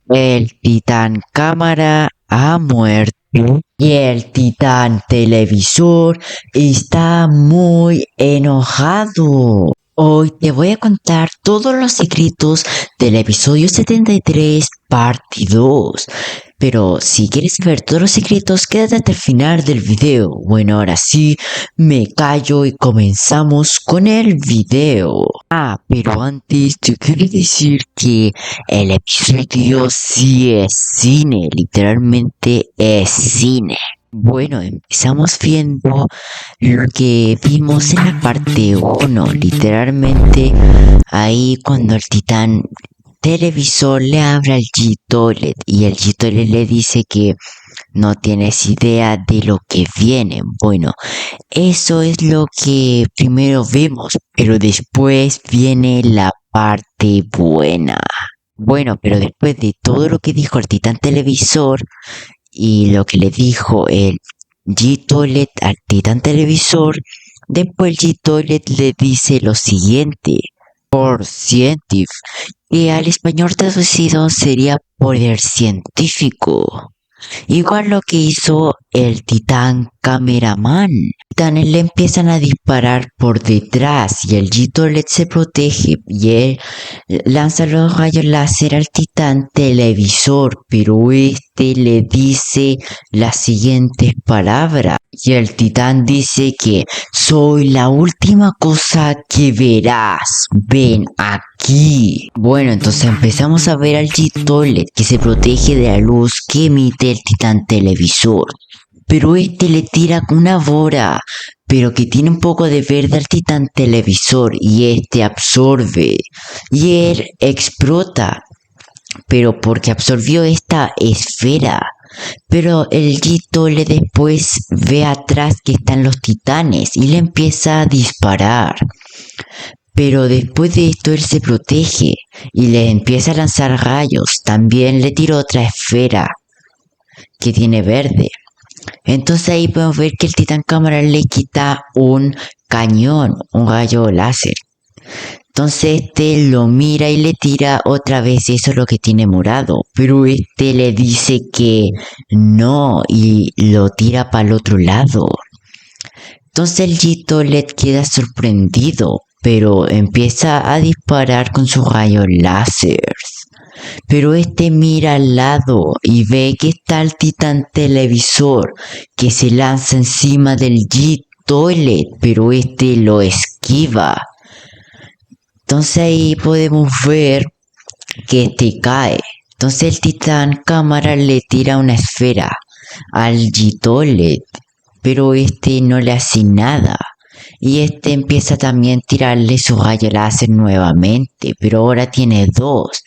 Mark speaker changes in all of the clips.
Speaker 1: El titán cámara ha muerto y el titán televisor está muy enojado. Hoy te voy a contar todos los secretos del episodio 73, parte 2. Pero si quieres saber todos los secretos, quédate hasta el final del video. Bueno, ahora sí, me callo y comenzamos con el video. Pero antes te quiero decir que el episodio sí es cine, literalmente es cine. Bueno, empezamos viendo lo que vimos en la parte 1, literalmente ahí cuando el titán televisor le habla al G-Toilet y el G-Toilet le dice que no tienes idea de lo que viene. Bueno, eso es lo que primero vemos, pero después viene la parte buena. Bueno, pero después de todo lo que dijo el titán televisor y lo que le dijo el G-Toilet al titán televisor, después el G-Toilet le dice lo siguiente: por científico, que al español traducido sería poder científico. Igual lo que hizo el titán cameraman. Titanes le empiezan a disparar por detrás y el G-Toilet se protege y él lanza los rayos láser al titán televisor, pero este le dice las siguientes palabras y el titán dice que soy la última cosa que verás, ven aquí. Bueno, entonces empezamos a ver al G-Toilet que se protege de la luz que emite el titán televisor, pero este le tira una bola, pero que tiene un poco de verde al titán televisor y este absorbe y él explota, pero porque absorbió esta esfera. Pero el G-Toilet después ve atrás que están los titanes y le empieza a disparar. Pero después de esto él se protege y le empieza a lanzar rayos. También le tiró otra esfera que tiene verde. Entonces ahí podemos ver que el titán cámara le quita un cañón, un rayo láser. Entonces este lo mira y le tira otra vez eso es lo que tiene morado. Pero este le dice que no y lo tira para el otro lado. Entonces el G-Toilet queda sorprendido, pero empieza a disparar con sus rayos láser. Pero este mira al lado y ve que está el titán televisor que se lanza encima del G-Toilet, pero este lo esquiva. Entonces ahí podemos ver que este cae. Entonces el titán cámara le tira una esfera al G-Toilet, pero este no le hace nada. Y este empieza también a tirarle su rayo láser nuevamente, pero ahora tiene dos.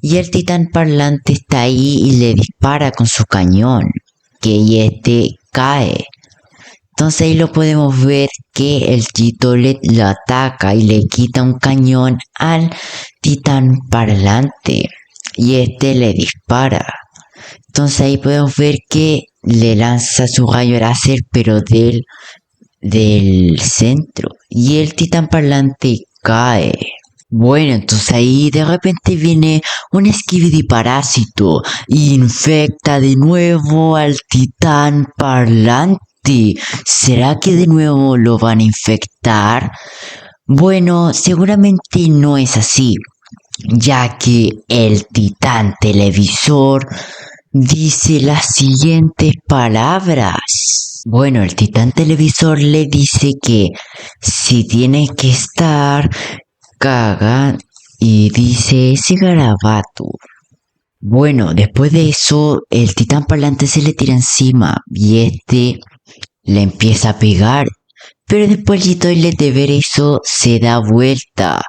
Speaker 1: Y el titán parlante está ahí y le dispara con su cañón, que este cae. Entonces ahí lo podemos ver que el G-Toilet lo ataca y le quita un cañón al titán parlante y este le dispara. Entonces ahí podemos ver que le lanza su rayo láser pero del centro y el titán parlante cae. Bueno, entonces ahí de repente viene un Skibidi parásito e infecta de nuevo al titán parlante. ¿Será que de nuevo lo van a infectar? Bueno, seguramente no es así, ya que el titán televisor dice las siguientes palabras. Bueno, el titán televisor le dice que si tiene que estar cagando y dice ese garabato. Bueno, después de eso el titán parlante se le tira encima y este le empieza a pegar. Pero después el G-Toilet de ver eso se da vuelta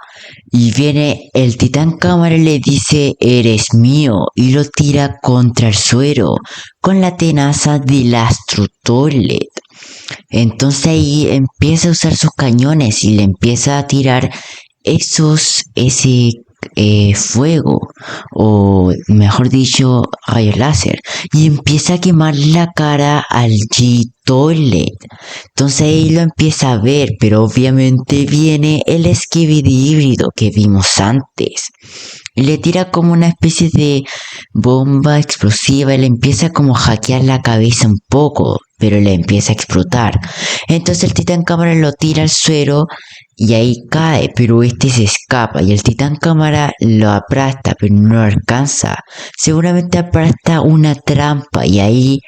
Speaker 1: y viene el titán cámara y le dice eres mío y lo tira contra el suelo con la tenaza del Astro Toilet. Entonces ahí empieza a usar sus cañones y le empieza a tirar ese fuego, o mejor dicho, rayos láser, y empieza a quemar la cara al G-Toilet. Entonces ahí lo empieza a ver, pero obviamente viene el Skibidi híbrido que vimos antes. y le tira como una especie de bomba explosiva y le empieza como a hackear la cabeza un poco, pero le empieza a explotar. Entonces el titán cámara lo tira al suelo y ahí cae, pero este se escapa y el titán cámara lo aplasta, pero no lo alcanza. Seguramente aplasta una trampa y ahí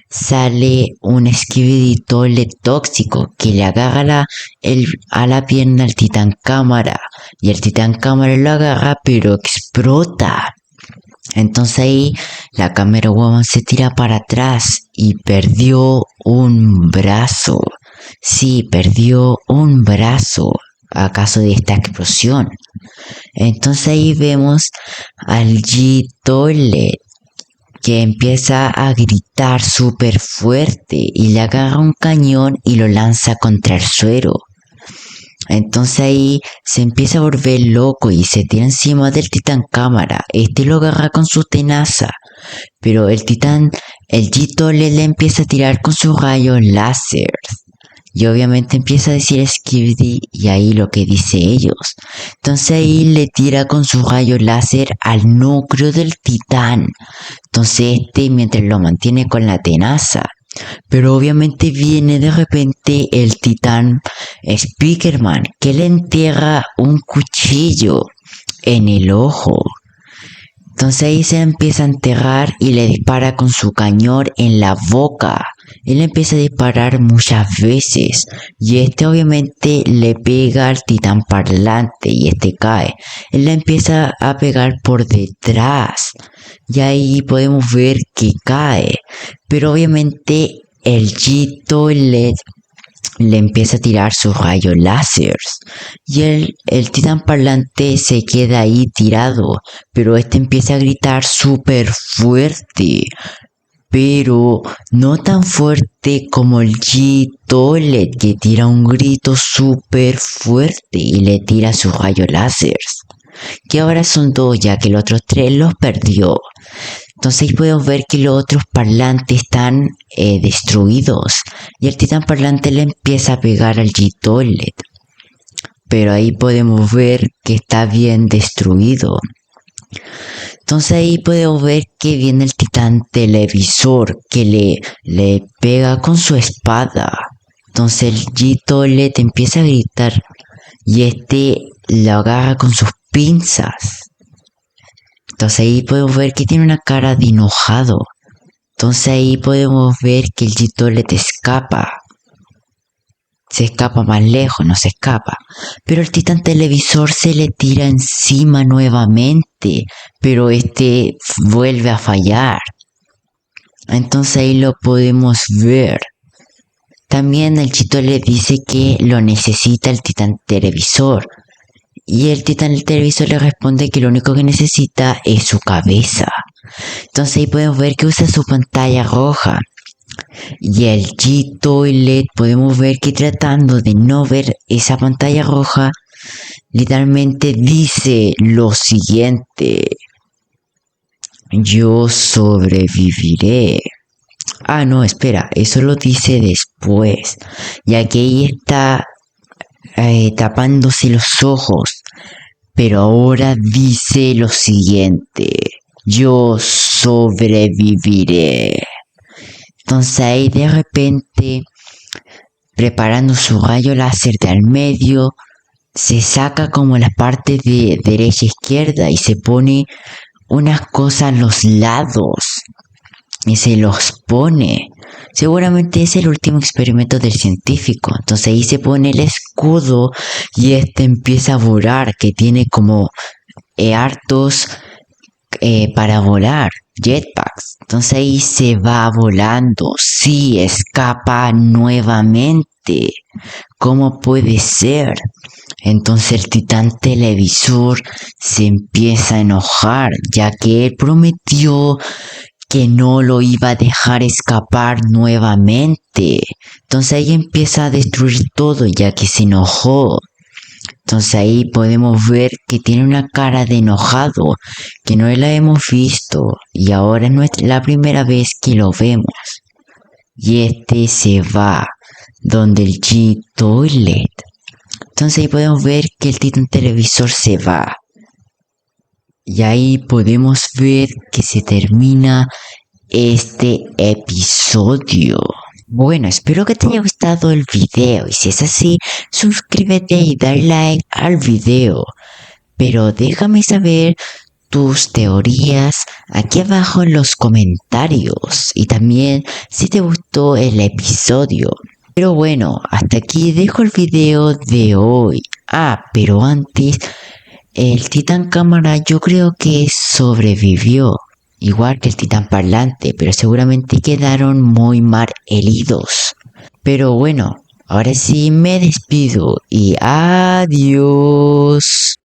Speaker 1: sale un Skibidi Toilet tóxico que le agarra a la pierna al titán cámara y el titán cámara lo agarra pero explota. Entonces ahí la Camera Woman se tira para atrás y perdió un brazo. Sí, perdió un brazo a causa de esta explosión. Entonces ahí vemos al G-Toilet que empieza a gritar súper fuerte y le agarra un cañón y lo lanza contra el suelo. Entonces ahí se empieza a volver loco y se tira encima del titán cámara. Este lo agarra con su tenaza, pero el Gito le empieza a tirar con sus rayos láser. Y obviamente empieza a decir Skibidi y ahí lo que dice ellos. Entonces ahí le tira con su rayo láser al núcleo del titán. Entonces mientras lo mantiene con la tenaza. Pero obviamente viene de repente el titán Speakerman que le entierra un cuchillo en el ojo. Entonces ahí se empieza a enterrar y le dispara con su cañón en la boca. Él empieza a disparar muchas veces y obviamente le pega al titán parlante y cae. Él le empieza a pegar por detrás y ahí podemos ver que cae. Pero obviamente el G-Toilet le empieza a tirar sus rayos láser y el titán parlante se queda ahí tirado, pero empieza a gritar súper fuerte, pero no tan fuerte como el G-Toilet que tira un grito súper fuerte y le tira sus rayos láser, que ahora son dos ya que los otros tres los perdió. Entonces podemos ver que los otros parlantes están destruidos y el titán parlante le empieza a pegar al G-Toilet, pero ahí podemos ver que está bien destruido. Entonces ahí podemos ver que viene el titán televisor que le pega con su espada. Entonces el G-Toilet empieza a gritar y lo agarra con sus pinzas. Entonces ahí podemos ver que tiene una cara de enojado. Entonces ahí podemos ver que el G-Toilet escapa. Se escapa más lejos, no se escapa. Pero el titán televisor se le tira encima nuevamente. Pero vuelve a fallar. Entonces ahí lo podemos ver. También el G-Toilet dice que lo necesita el titán televisor. Y el titán televisor le responde que lo único que necesita es su cabeza. Entonces ahí podemos ver que usa su pantalla roja. Y el G-Toilet podemos ver que tratando de no ver esa pantalla roja, literalmente dice lo siguiente: yo sobreviviré. Ah, no, espera, eso lo dice después, ya que ahí está tapándose los ojos, pero ahora dice lo siguiente: yo sobreviviré. Entonces ahí de repente, preparando su rayo láser de al medio, se saca como las partes de derecha e izquierda y se pone unas cosas a los lados y se los pone. Seguramente es el último experimento del científico. Entonces ahí se pone el escudo y empieza a volar, que tiene como hartos para volar, jetpacks. Entonces ahí se va volando. Sí, escapa nuevamente. ¿Cómo puede ser? Entonces el titán televisor se empieza a enojar, ya que él prometió que no lo iba a dejar escapar nuevamente. Entonces ahí empieza a destruir todo, ya que se enojó. Entonces ahí podemos ver que tiene una cara de enojado que no la hemos visto y ahora no es la primera vez que lo vemos. Y se va donde el G-Toilet. Entonces ahí podemos ver que el titán televisor se va. Y ahí podemos ver que se termina este episodio. Bueno, espero que te haya gustado el video y si es así, suscríbete y dale like al video. Pero déjame saber tus teorías aquí abajo en los comentarios y también si te gustó el episodio. Pero bueno, hasta aquí dejo el video de hoy. Pero antes, el titán cámara yo creo que sobrevivió, igual que el titán parlante, pero seguramente quedaron muy mal heridos. Pero bueno, ahora sí me despido y adiós.